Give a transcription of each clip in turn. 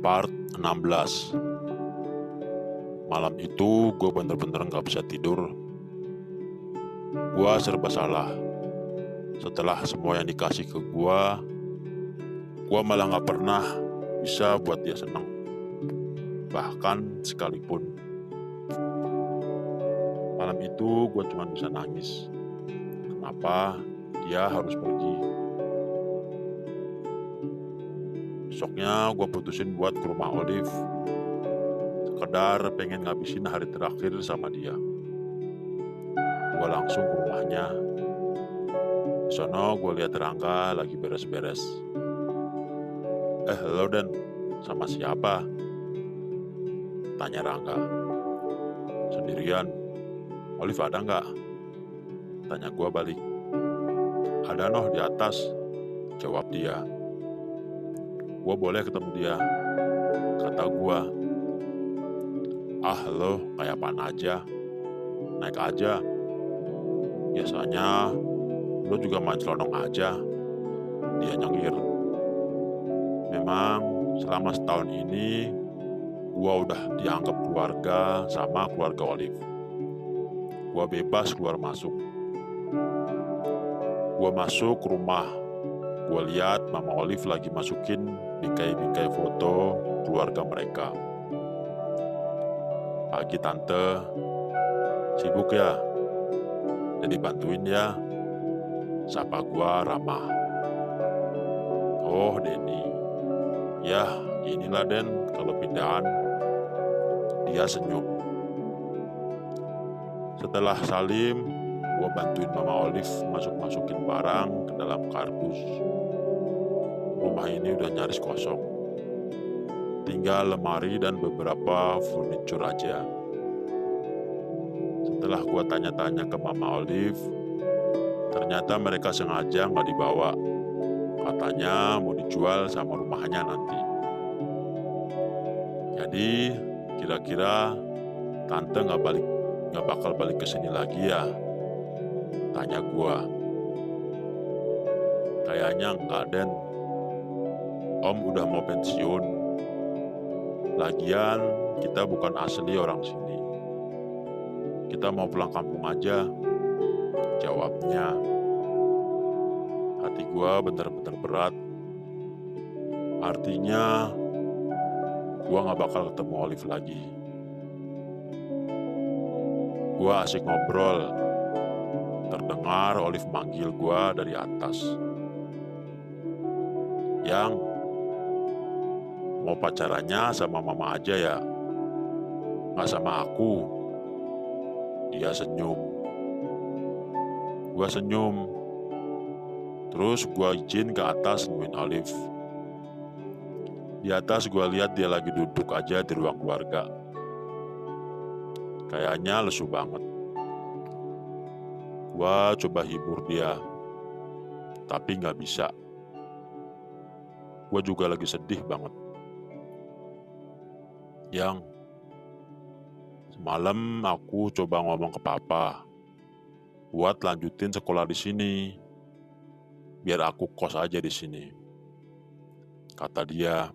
Part 16. Malam itu gue bener-bener gak bisa tidur. Gue serba salah. Setelah semua yang dikasih ke gue malah gak pernah bisa buat dia senang. Bahkan sekalipun. Malam itu gue cuma bisa nangis. Kenapa dia harus pergi? Besoknya gue putusin buat ke rumah Olive. Sekedar pengen ngabisin hari terakhir sama dia. Gue langsung ke rumahnya. Di sono gue lihat Rangga lagi beres-beres. Halo Den, sama siapa? Tanya Rangga. Sendirian. Olive ada nggak? Tanya gue balik. Ada noh di atas, jawab dia. Gue boleh ketemu dia, kata gue. Ah lo kayak apaan aja, naik aja. Biasanya lo juga main celonong aja, dia nyengir. Memang selama setahun ini gue udah dianggap keluarga sama keluarga Olive. Gue bebas keluar masuk. Gue masuk ke rumah. Gue lihat Mama Olive lagi masukin bingkai-bingkai foto keluarga mereka. Pagi Tante, sibuk ya? Jadi bantuin ya. Sapa gua ramah. Oh Denny. Ya inilah Den kalau pindahan. Dia senyum. Setelah salim, gua bantuin Mama Olive masukin barang ke dalam kardus. Rumah ini udah nyaris kosong. Tinggal lemari dan beberapa furniture aja. Setelah gua tanya-tanya ke Mama Olive, ternyata mereka sengaja nggak dibawa. Katanya mau dijual sama rumahnya nanti. Jadi kira-kira Tante nggak bakal balik ke sini lagi ya? Tanya gua. Kayaknya enggak Den. Om udah mau pensiun. Lagian kita bukan asli orang sini. Kita mau pulang kampung aja, jawabnya. Hati gua bener-bener berat. Artinya gua gak bakal ketemu Olive lagi. Gua asik ngobrol. Terdengar Olive manggil gua dari atas. Yang mau pacarannya sama Mama aja ya? Gak sama aku? Dia senyum. Gua senyum. Terus gua izin ke atas nemuin Olive. Di atas gua lihat dia lagi duduk aja di ruang keluarga. Kayaknya lesu banget. Gua coba hibur dia, tapi gak bisa. Gua juga lagi sedih banget. Yang semalam aku coba ngomong ke Papa buat lanjutin sekolah di sini, biar aku kos aja di sini. Kata dia.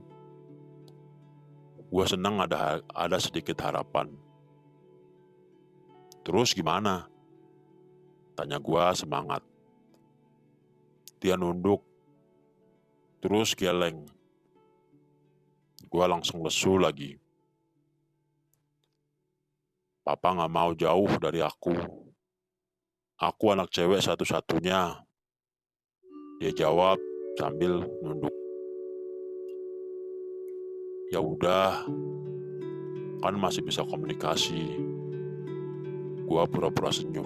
Gua senang ada sedikit harapan. Terus gimana? Tanya gua semangat. Dia nunduk, terus geleng. Gua langsung lesu lagi. Papa gak mau jauh dari aku. Aku anak cewek satu-satunya. Dia jawab sambil nunduk. Ya udah, kan masih bisa komunikasi. Gua pura-pura senyum.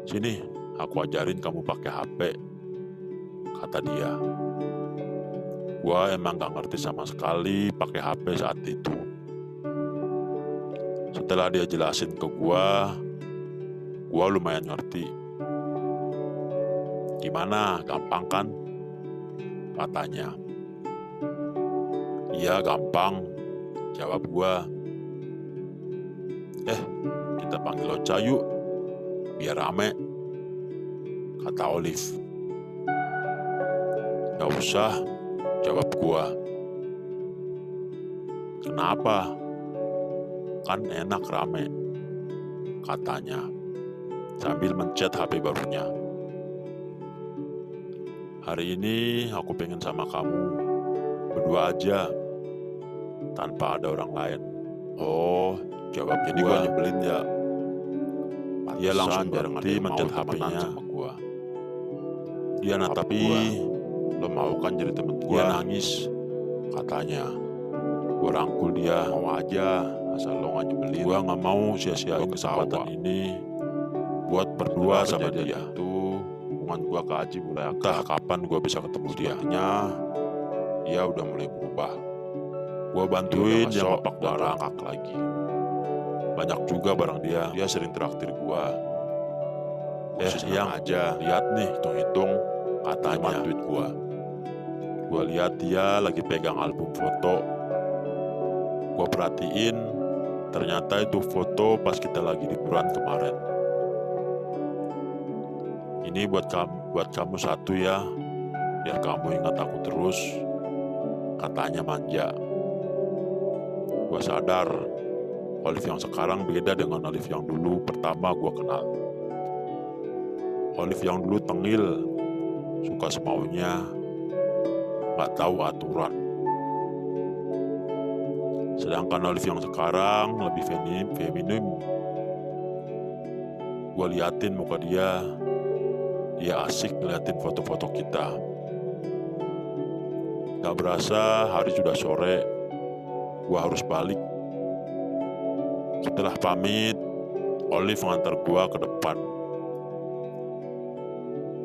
Sini, aku ajarin kamu pakai HP, kata dia. Gua emang gak ngerti sama sekali pakai HP saat itu. Setelah dia jelasin ke gua lumayan ngerti. Gimana, gampang kan? Katanya. Iya gampang, jawab gua. Kita panggil Ocha yuk, biar rame, kata Olive. Gak usah, jawab gua. Kenapa? Kan enak rame, katanya sambil mencet HP barunya. Hari ini aku pengen sama kamu, berdua aja, tanpa ada orang lain. Oh, jawab jadi gua nyebelin ya. Dia langsung berhenti mencet HP-nya sama gua. Dia tapi lo mau kan jadi temen gua? Dia nangis, katanya. Gua rangkul dia, mau aja, asal lo gak nyebelin. Gua gak mau sia-siain kesempatan ini buat berdua sama dia. Itu hubungan gua ke Aji mulai agak kapan gua bisa ketemu dia. Dia udah mulai berubah. Gua bantuin dia ngepak barang lagi. Banyak juga barang dia sering traktir gua. Yang aja, lihat nih, hitung-hitung, katanya duit gua. Gua lihat dia lagi pegang album foto. Gua perhatiin, ternyata itu foto pas kita lagi liburan kemarin. Ini buat kamu satu ya, biar kamu ingat aku terus, katanya manja. Gua sadar, Olive yang sekarang beda dengan Olive yang dulu pertama gua kenal. Olive yang dulu tengil, suka semaunya, gak tahu aturan. Sedangkan Olive yang sekarang lebih feminim. Gua liatin muka dia asik ngeliatin foto-foto kita. Gak berasa hari sudah sore, gua harus balik. Setelah pamit, Olive mengantar gua ke depan.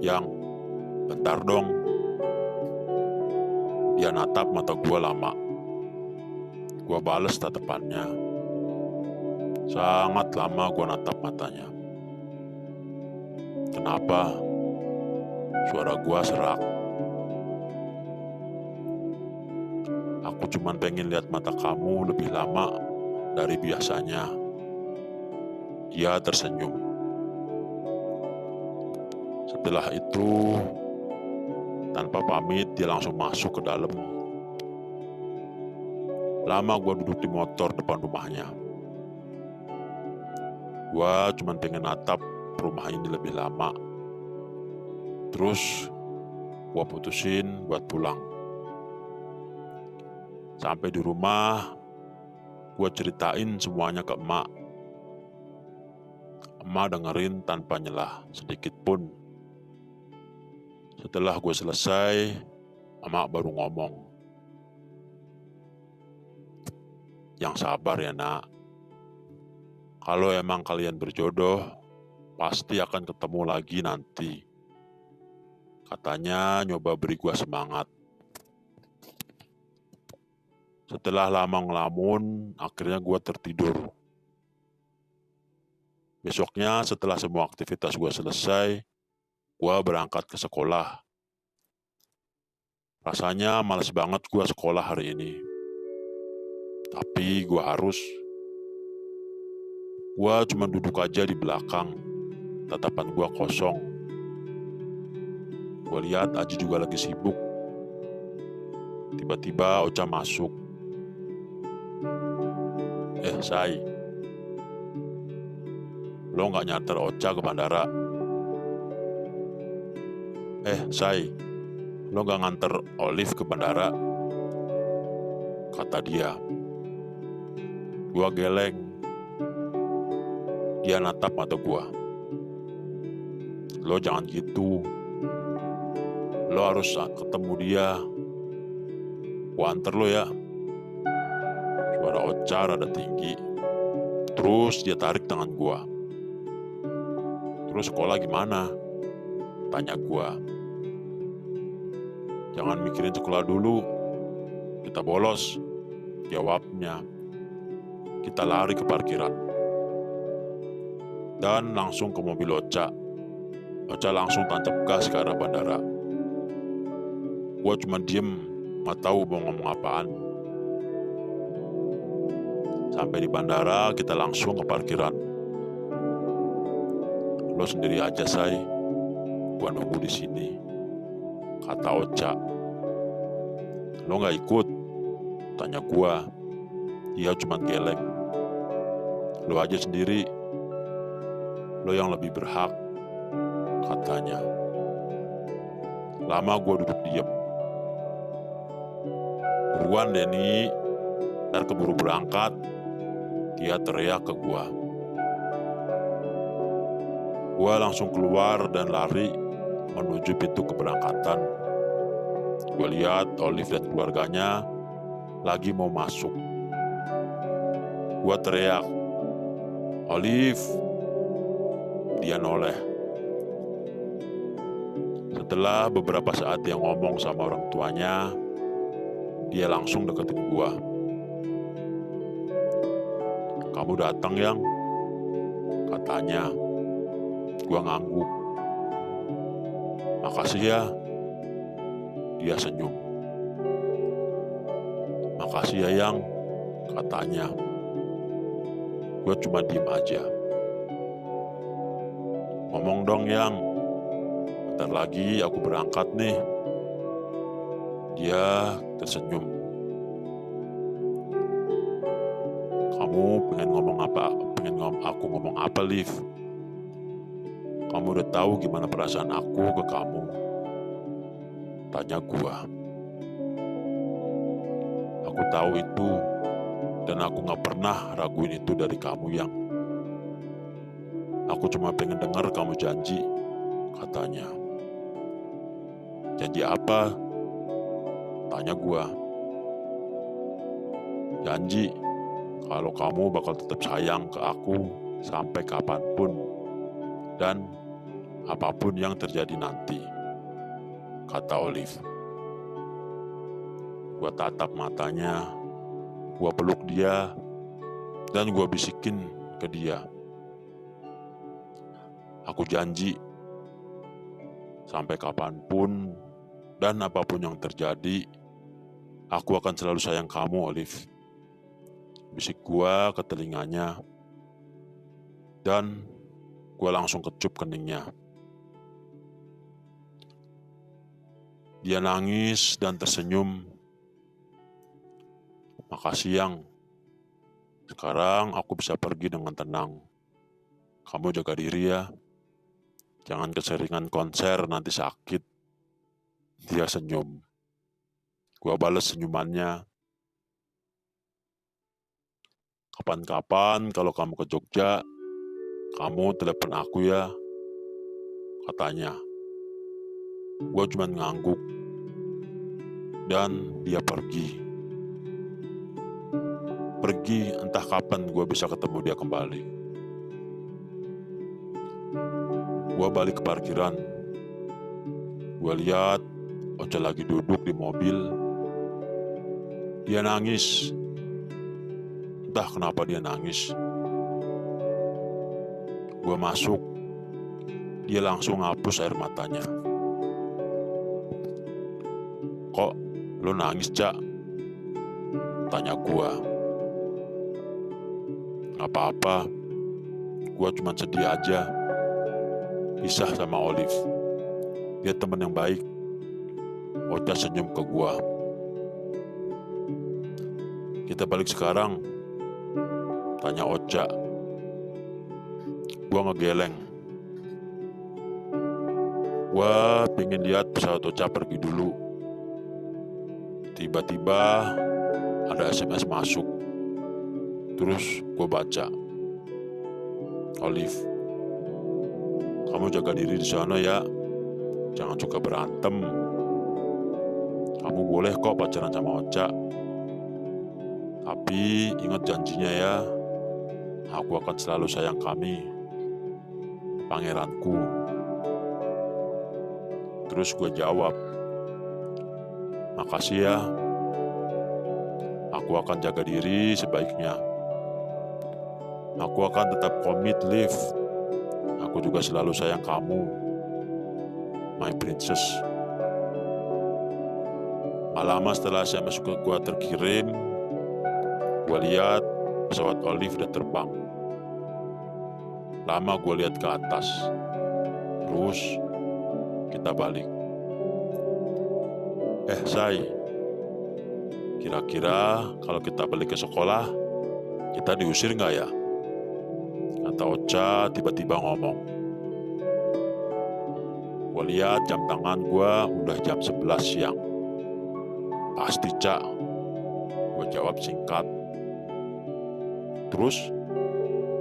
Yang, bentar dong. Dia natap mata gua lama. Gua bales tatapannya. Sangat lama gua natap matanya. Kenapa? Suara gua serak. Aku cuman pengen lihat mata kamu lebih lama dari biasanya. Dia tersenyum. Setelah itu, tanpa pamit dia langsung masuk ke dalam. Lama gua duduk di motor depan rumahnya. Gua cuman pengen natap rumah ini lebih lama. Terus gua putusin buat pulang. Sampai di rumah, gua ceritain semuanya ke emak. Emak dengerin tanpa nyelah sedikit pun. Setelah gue selesai, emak baru ngomong. Yang sabar ya nak. Kalau emang kalian berjodoh, pasti akan ketemu lagi nanti. Katanya nyoba beri gue semangat. Setelah lama ngelamun, akhirnya gue tertidur. Besoknya setelah semua aktivitas gue selesai, gue berangkat ke sekolah. Rasanya males banget gue sekolah hari ini. Tapi gue harus. Gue cuma duduk aja di belakang. Tatapan gue kosong. Gue lihat Aji juga lagi sibuk. Tiba-tiba Ocha masuk. Say. Lo gak nyanter Ocha ke bandara? Say. Lo gak nganter Olive ke bandara? Kata dia. Gua geleng. Dia natap mata gua. Lo jangan gitu. Lo harus ketemu dia. Gua anter lo ya. Suara Ocha rada tinggi. Terus dia tarik tangan gua. Terus sekolah gimana? Tanya gua. Jangan mikirin sekolah dulu. Kita bolos. Jawabnya. Kita lari ke parkiran. Dan langsung ke mobil Ocha. Ocha langsung tancap gas ke arah bandara. Gua cuma diem, gak tahu mau ngomong apaan. Sampai di bandara kita langsung ke parkiran. Lo sendiri aja say, gua nunggu di sini. Kata Ocha. Lo gak ikut? Tanya gua. Dia cuma geleng. Lo aja sendiri, lo yang lebih berhak, katanya. Lama gue duduk diem. Buruan Denny, ntar keburu berangkat, dia teriak ke gue. Gue langsung keluar dan lari menuju pintu keberangkatan. Gue lihat Olive dan keluarganya lagi mau masuk. Gue teriak, "Olive!" Dia noleh. Setelah beberapa saat dia ngomong sama orang tuanya, dia langsung deketin gue. "Kamu datang, Yang?" katanya. Gue ngangguk. "Makasih ya." Dia senyum. "Makasih ya, Yang," katanya. Gue cuma diem aja. "Ngomong dong, Yang. Bentar lagi aku berangkat nih." Dia tersenyum. "Kamu pengen ngomong apa? Aku ngomong apa, Liv? Kamu udah tahu gimana perasaan aku ke kamu?" tanya gua. "Aku tahu itu, dan aku gak pernah raguin itu dari kamu, Yang. Aku cuma pengen dengar kamu janji," katanya. "Janji apa?" tanya gua. "Janji kalau kamu bakal tetap sayang ke aku sampai kapanpun dan apapun yang terjadi nanti," kata Olive. Gua tatap matanya, gua peluk dia, dan gua bisikin ke dia, "Aku janji, sampai kapanpun dan apapun yang terjadi, aku akan selalu sayang kamu, Olive," bisik gua ke telinganya, dan gua langsung kecup keningnya. Dia nangis dan tersenyum. "Makasih, Yang. Sekarang aku bisa pergi dengan tenang. Kamu jaga diri ya. Jangan keseringan konser, nanti sakit." Dia senyum. Gua balas senyumannya. "Kapan-kapan kalau kamu ke Jogja, kamu telepon aku ya," katanya. Gua cuma ngangguk. Dan dia pergi. Entah kapan gua bisa ketemu dia kembali. Gua balik ke parkiran. Gua lihat Ocha lagi duduk di mobil. Dia nangis. Entah kenapa dia nangis. Gua masuk. Dia langsung ngapus air matanya. "Kok lo nangis, Cak?" tanya gua. "Gak apa-apa. Gua cuma sedih aja. Pisah sama Olive. Dia teman yang baik." Ocha senyum ke gua. "Kita balik sekarang?" tanya Ocha. Gua ngegeleng. Gua pengen lihat pesawat Ocha pergi dulu. Tiba-tiba ada SMS masuk. Terus gua baca, "Olive, kamu jaga diri di sana ya. Jangan suka berantem. Kamu boleh kok pacaran sama Ocha. Tapi ingat janjinya ya. Aku akan selalu sayang kami. Pangeranku." Terus gue jawab, "Makasih ya. Aku akan jaga diri sebaiknya. Aku akan tetap komit, Liv. Aku juga selalu sayang kamu, my princess." Lama setelah SMS gue terkirim, gue lihat pesawat Olive udah terbang. Lama gue lihat ke atas. Terus kita balik. Say, kira-kira kalau kita balik ke sekolah, Kita diusir nggak ya? Kata Ocha tiba-tiba ngomong. Gue lihat jam tangan gue udah jam 11 siang. Pasti, Cak. Gue jawab singkat. Terus,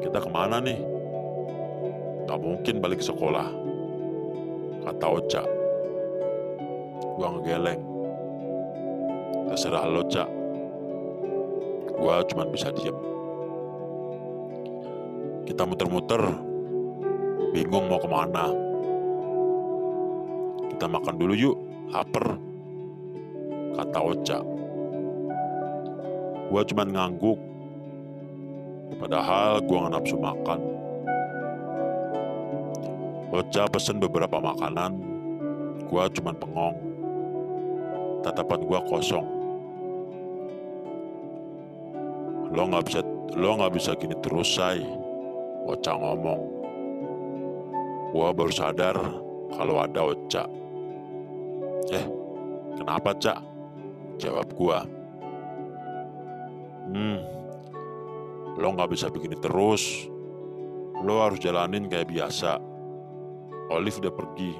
kita kemana nih? Gak mungkin balik ke sekolah, kata Ocha. Gue ngegeleng. Terserah lo, Cak. Gue cuma bisa diem. Kita muter-muter, bingung mau kemana. Kita makan dulu yuk, lapar, kata Ocha. Gue cuma ngangguk, padahal gue gak nafsu makan. Ocha pesen beberapa makanan, gue cuma bengong. Tatapan gue kosong. Lo nggak bisa gini terus, Say. Ocha ngomong. Gue baru sadar kalau ada Ocha. Kenapa, Cak? Jawab gue. Lo nggak bisa begini terus. Lo harus jalanin kayak biasa. Olive udah pergi.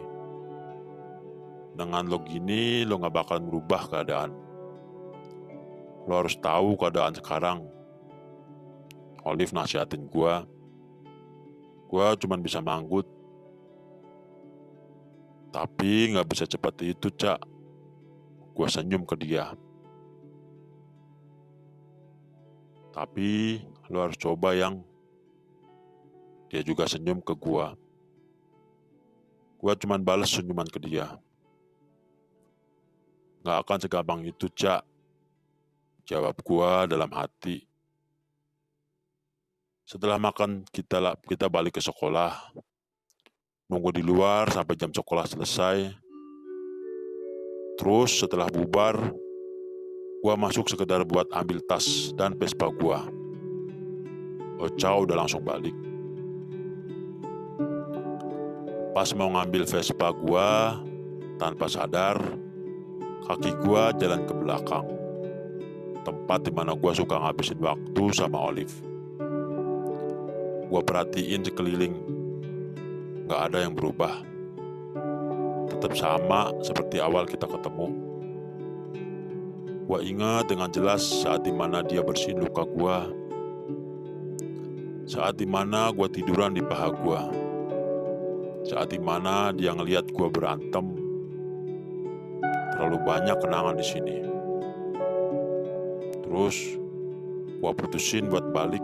Dengan lo gini, lo gak bakal merubah keadaan. Lo harus tahu keadaan sekarang. Olive nasihatin gue. Gue cuma bisa manggut. Tapi gak bisa cepat itu, Cak. Gue senyum ke dia. Tapi lo harus coba, Yang. Dia juga senyum ke gue. Gue cuma balas senyuman ke dia. Gak akan segampang itu, Cak. Jawab gue dalam hati. Setelah makan kita balik ke sekolah. Nunggu di luar sampai jam sekolah selesai. Terus setelah bubar, gue masuk sekedar buat ambil tas dan Vespa gue. Ocha udah langsung balik. Pas mau ngambil Vespa gue, tanpa sadar, kaki gue jalan ke belakang. Tempat dimana gue suka ngabisin waktu sama Olive. Gue perhatiin sekeliling, gak ada yang berubah. Tetap sama seperti awal kita ketemu. Gue ingat dengan jelas saat dimana dia bersihin luka gue. Saat dimana gue tiduran di paha gue. Saat dimana dia ngeliat gue berantem. Terlalu banyak kenangan di sini. Terus gue putusin buat balik.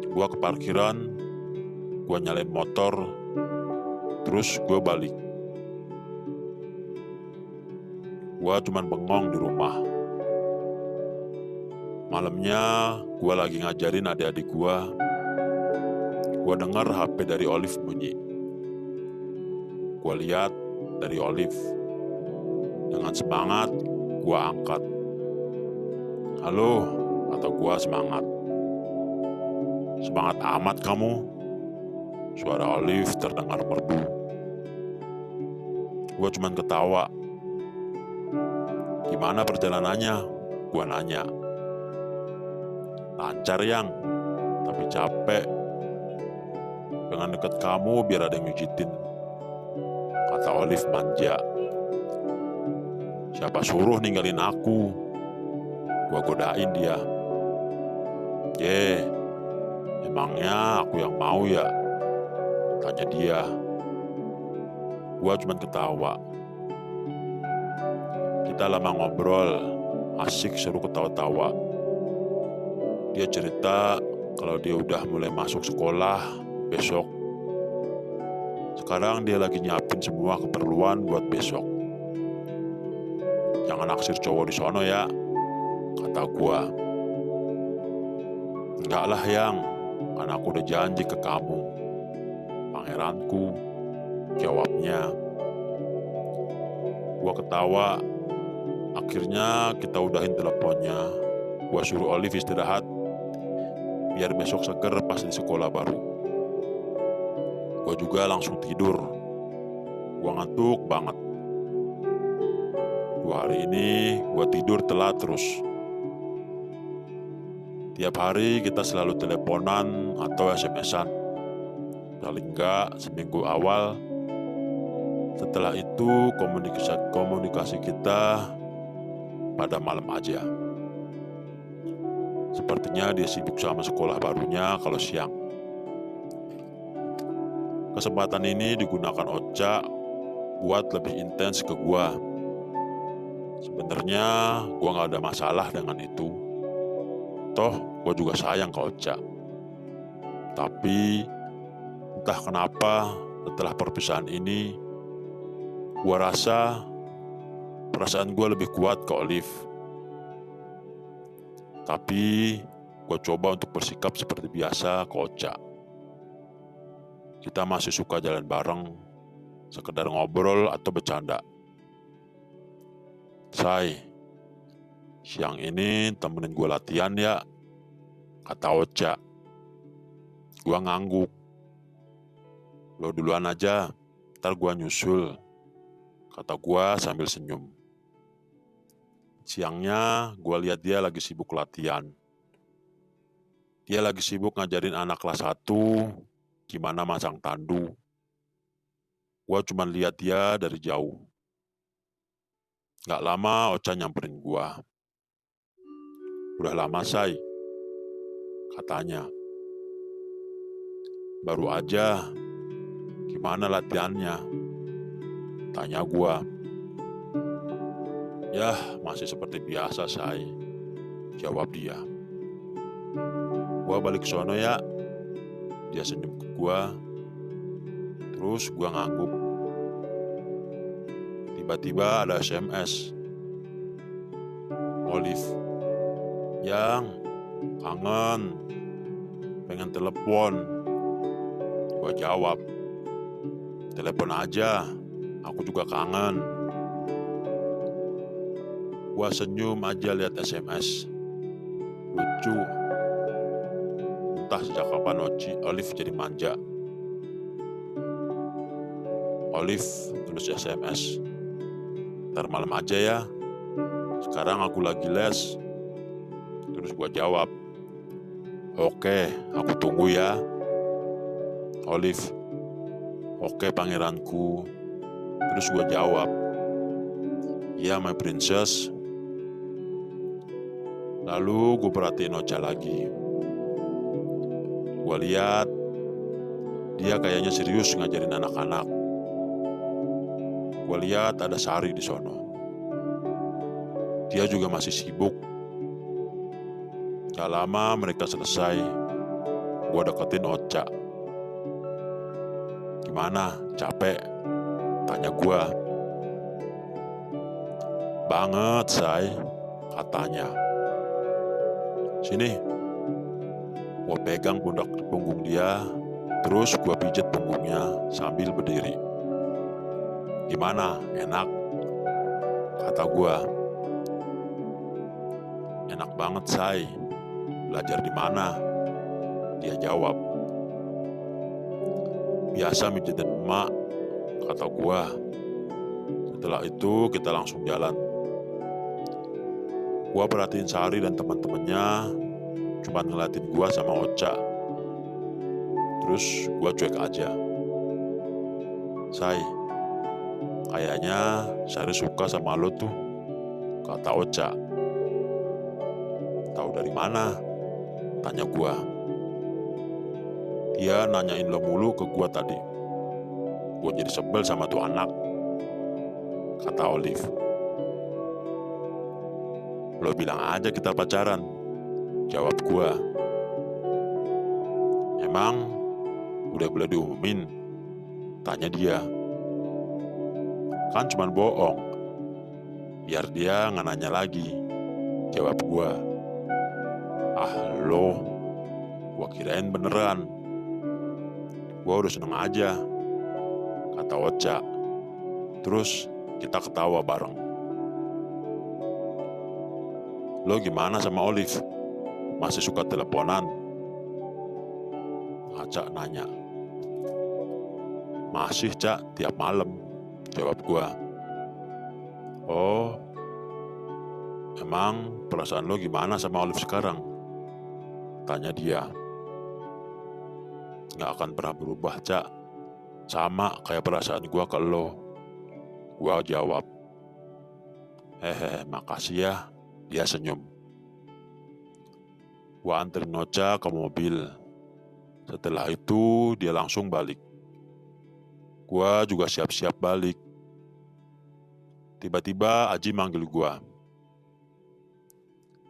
Gue ke parkiran, gue nyalain motor, terus gue balik. Gue cuman bengong di rumah. Malamnya gue lagi ngajarin adik-adik gue. Gue dengar HP dari Olive bunyi. Gue lihat dari Olive. Dengan semangat, gue angkat. Halo, kata gue semangat. Semangat amat kamu. Suara Olive terdengar merdu. Gue cuman ketawa. Gimana perjalanannya? Gue nanya. Lancar, Yang, tapi capek. Dengan deket kamu biar ada yang nyucitin, kata Olive manja. Siapa suruh ninggalin aku? Gua godain dia. Emangnya aku yang mau ya? Tanya dia. Gua cuman ketawa. Kita lama ngobrol, asik seru ketawa-tawa. Dia cerita kalau dia udah mulai masuk sekolah besok. Sekarang dia lagi nyiapin semua keperluan buat besok. Jangan naksir cowok di sono ya, kata gua. Enggak lah, Yang, karena aku udah janji ke kamu, pangeranku, jawabnya. Gua ketawa. Akhirnya kita udahin teleponnya. Gua suruh Olive istirahat biar besok seger pas di sekolah baru. Gue juga langsung tidur. Gue ngantuk banget. 2 hari ini gue tidur telat terus. Tiap hari kita selalu teleponan atau SMS-an. Paling enggak seminggu awal. Setelah itu komunikasi kita pada malam aja. Sepertinya dia sibuk sama sekolah barunya kalau siang. Kesempatan ini digunakan Ocha buat lebih intens ke gua. Sebenarnya gua nggak ada masalah dengan itu. Toh gua juga sayang ke Ocha. Tapi entah kenapa setelah perpisahan ini, gua rasa perasaan gua lebih kuat ke Olive. Tapi gua coba untuk bersikap seperti biasa ke Ocha. Kita masih suka jalan bareng, sekedar ngobrol atau bercanda. Say, siang ini temenin gue latihan ya, kata Ocha. Gua ngangguk. Lo duluan aja, ntar gua nyusul, kata gua sambil senyum. Siangnya gua lihat dia lagi sibuk latihan. Dia lagi sibuk ngajarin anak kelas 1 gimana masang tandu. Gua cuma lihat dia dari jauh. Gak lama Ocha nyamperin gua. Udah lama, Say, katanya. Baru aja. Gimana latihannya? Tanya gua. Yah, masih seperti biasa, Say, jawab dia. Gua balik sono ya. Dia senyum ke gua. Terus gua ngangguk. Tiba-tiba ada SMS. Olive. Yang, kangen. Pengen telepon. Gua jawab. Telepon aja. Aku juga kangen. Gua senyum aja lihat SMS. Lucu. Entah sejak kapan Olive jadi manja. Olive tulis SMS. Ntar malam aja ya. Sekarang aku lagi les. Terus gua jawab. Oke, aku tunggu ya. Olive. Oke pangeranku. Terus gua jawab. Ya my princess. Lalu gue perhatiin Ocha lagi. Gue lihat dia kayaknya serius ngajarin anak-anak. Gue lihat ada Sari di sono. Dia juga masih sibuk. Gak lama mereka selesai. Gue deketin Ocha. Gimana? Capek? Tanya gue. Banget, Say, katanya. Sini. Gue pegang punggung dia, terus gue pijet punggungnya sambil berdiri. Gimana? Enak? Kata gue. Enak banget, Say. Belajar di mana? Dia jawab. Biasa mijetin emak, kata gue. Setelah itu kita langsung jalan. Gue perhatiin Sari dan teman-temannya cuma ngeliatin gue sama Ocha. Terus gue cuek aja. Say, kayaknya Sari suka sama lo tuh, kata Ocha. Tahu dari mana? Tanya gue. Dia nanyain lo mulu ke gue tadi. Gue jadi sebel sama tuh anak, kata Olive. Lo bilang aja kita pacaran, jawab gue. Emang udah boleh diumumin? Tanya dia. Kan cuman bohong. Biar dia nggak nanya lagi, jawab gue. Ah lo, gue kirain beneran. Gue udah seneng aja, kata Ocha. Terus kita ketawa bareng. Lo gimana sama Olive? Masih suka teleponan? Ocha nanya. Masih, Cak, tiap malam, jawab gua. Oh, emang perasaan lo gimana sama Olive sekarang? Katanya dia, "Nggak akan pernah berubah, Cak. Sama kayak perasaan gua ke lo." Gua jawab, "Hehehe, makasih ya." Dia senyum. Gua anterin Ocha ke mobil. Setelah itu dia langsung balik. Gua juga siap-siap balik. Tiba-tiba Aji manggil gua.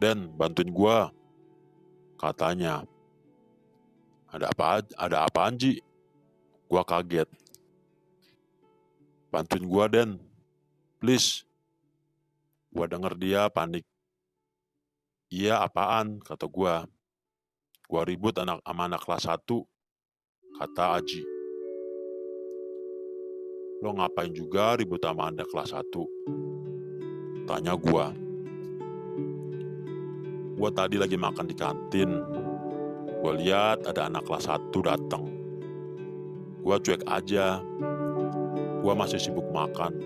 "Den, bantuin gua," katanya. Ada apaan, Ji?" Gua kaget. "Bantuin gua, Den. Please." Gua denger dia panik. "Iya, apaan?" kata gua. "Gua ribut sama anak kelas 1, kata Aji. "Lo ngapain juga ribut sama anak kelas 1? Tanya gua. "Gua tadi lagi makan di kantin. Gua lihat ada anak kelas 1 datang. Gua cuek aja. Gua masih sibuk makan.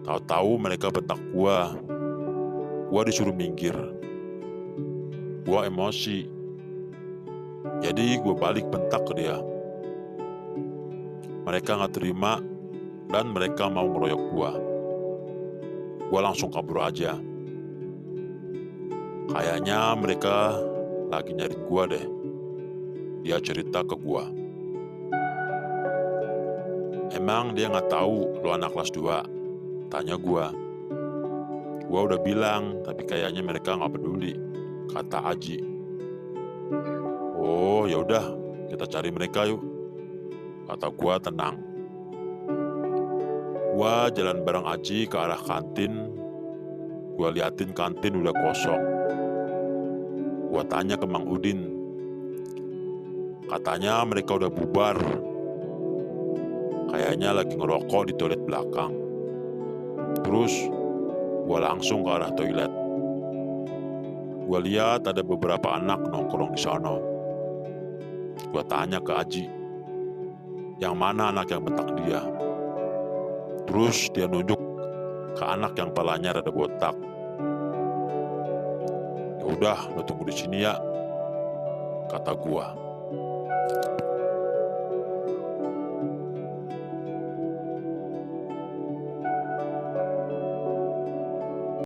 Tahu-tahu mereka bentak gua. Gua disuruh minggir. Gua emosi. Jadi gua balik bentak ke dia. Mereka nggak terima dan mereka mau ngeroyok gua. Gua langsung kabur aja. Kayaknya mereka lagi nyari gua deh." Dia cerita ke gua. "Emang dia nggak tahu lo anak kelas 2? Tanya gua. "Gua udah bilang, tapi kayaknya mereka nggak peduli," kata Aji. "Oh, ya udah, kita cari mereka yuk," kata gua tenang. Gua jalan bareng Aji ke arah kantin. Gua liatin kantin udah kosong. Gua tanya ke Mang Udin. Katanya mereka udah bubar. Kayaknya lagi ngerokok di toilet belakang. Terus gua langsung ke arah toilet. Gua lihat ada beberapa anak nongkrong di sana. Gua tanya ke Aji, yang mana anak yang bentak dia. Terus dia nunjuk ke anak yang palanya rada botak. "Ya udah, lo tunggu di sini ya," kata gua.